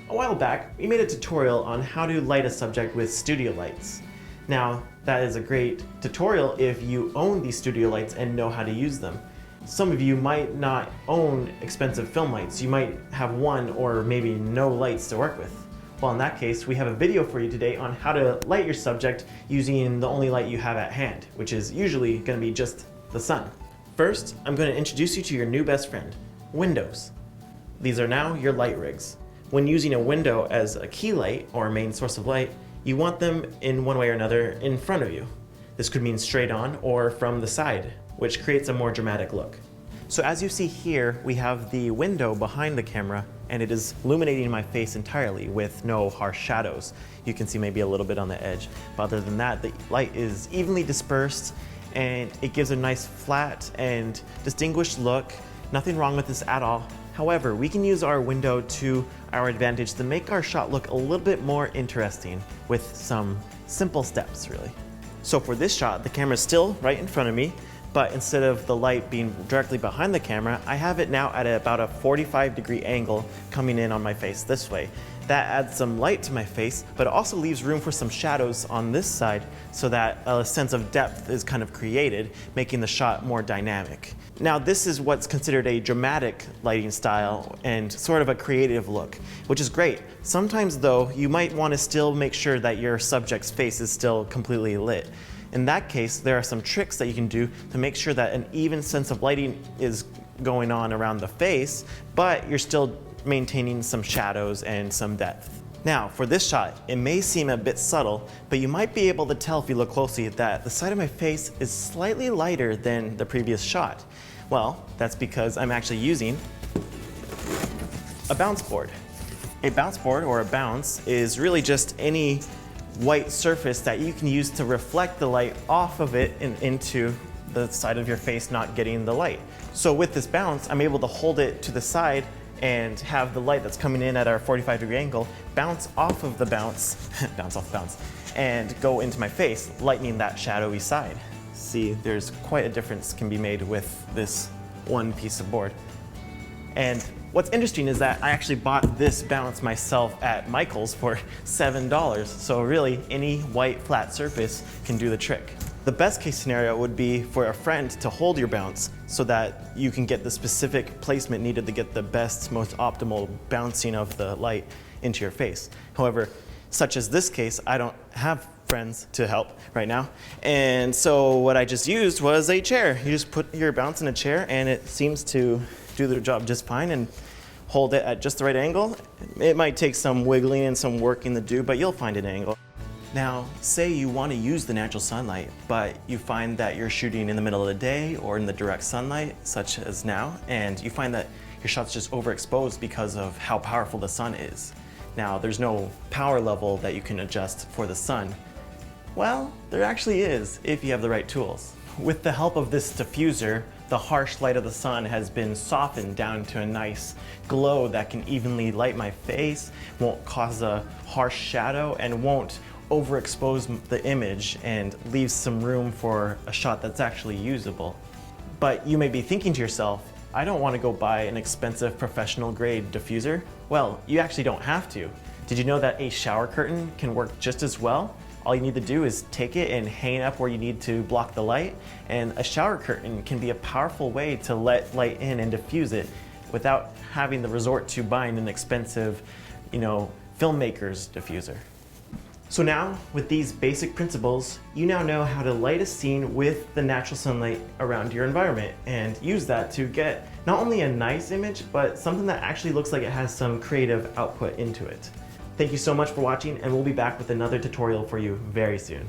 A while back, we made a tutorial on how to light a subject with studio lights. Now, that is a great tutorial if you own these studio lights and know how to use them. Some of you might not own expensive film lights. You might have one or maybe no lights to work with. Well, in that case, we have a video for you today on how to light your subject using the only light you have at hand, which is usually going to be just the sun. First, I'm going to introduce you to your new best friend, windows. These are now your light rigs. When using a window as a key light or a main source of light, you want them in one way or another in front of you. This could mean straight on or from the side, which creates a more dramatic look. So as you see here, we have the window behind the camera, and it is illuminating my face entirely with no harsh shadows. You can see maybe a little bit on the edge, but other than that, the light is evenly dispersed and it gives a nice flat and distinguished look. Nothing wrong with this at all. However, we can use our window to our advantage to make our shot look a little bit more interesting with some simple steps, really. So for this shot, the camera is still right in front of me, but instead of the light being directly behind the camera, I have it now at about a 45-degree angle coming in on my face this way. That adds some light to my face, but it also leaves room for some shadows on this side so that a sense of depth is kind of created, making the shot more dynamic. Now, this is what's considered a dramatic lighting style and sort of a creative look, which is great. Sometimes though, you might want to still make sure that your subject's face is still completely lit. In that case, there are some tricks that you can do to make sure that an even sense of lighting is going on around the face, but you're still maintaining some shadows and some depth. Now, for this shot, it may seem a bit subtle, but you might be able to tell if you look closely that the side of my face is slightly lighter than the previous shot. Well, that's because I'm actually using a bounce board. A bounce board, or a bounce, is really just any white surface that you can use to reflect the light off of it and into the side of your face not getting the light. So with this bounce, I'm able to hold it to the side and have the light that's coming in at our 45-degree angle bounce off of the bounce, bounce off the bounce, and go into my face, lightening that shadowy side. See, there's quite a difference can be made with this one piece of board. And what's interesting is that I actually bought this bounce myself at Michael's for $7. So really, any white flat surface can do the trick. The best case scenario would be for a friend to hold your bounce so that you can get the specific placement needed to get the best, most optimal bouncing of the light into your face. However, such as this case, I don't have friends to help right now. And so what I just used was a chair. You just put your bounce in a chair and it seems to do the job just fine and hold it at just the right angle. It might take some wiggling and some working to do, but you'll find an angle. Now, say you want to use the natural sunlight, but you find that you're shooting in the middle of the day or in the direct sunlight, such as now, and you find that your shot's just overexposed because of how powerful the sun is. Now, there's no power level that you can adjust for the sun. Well, there actually is, if you have the right tools. With the help of this diffuser, the harsh light of the sun has been softened down to a nice glow that can evenly light my face, won't cause a harsh shadow, and won't overexpose the image and leaves some room for a shot that's actually usable. But you may be thinking to yourself, I don't want to go buy an expensive professional grade diffuser. Well, you actually don't have to. Did you know that a shower curtain can work just as well? All you need to do is take it and hang it up where you need to block the light, and a shower curtain can be a powerful way to let light in and diffuse it without having to resort to buying an expensive, filmmaker's diffuser. So now, with these basic principles, you now know how to light a scene with the natural sunlight around your environment and use that to get not only a nice image, but something that actually looks like it has some creative output into it. Thank you so much for watching, and we'll be back with another tutorial for you very soon.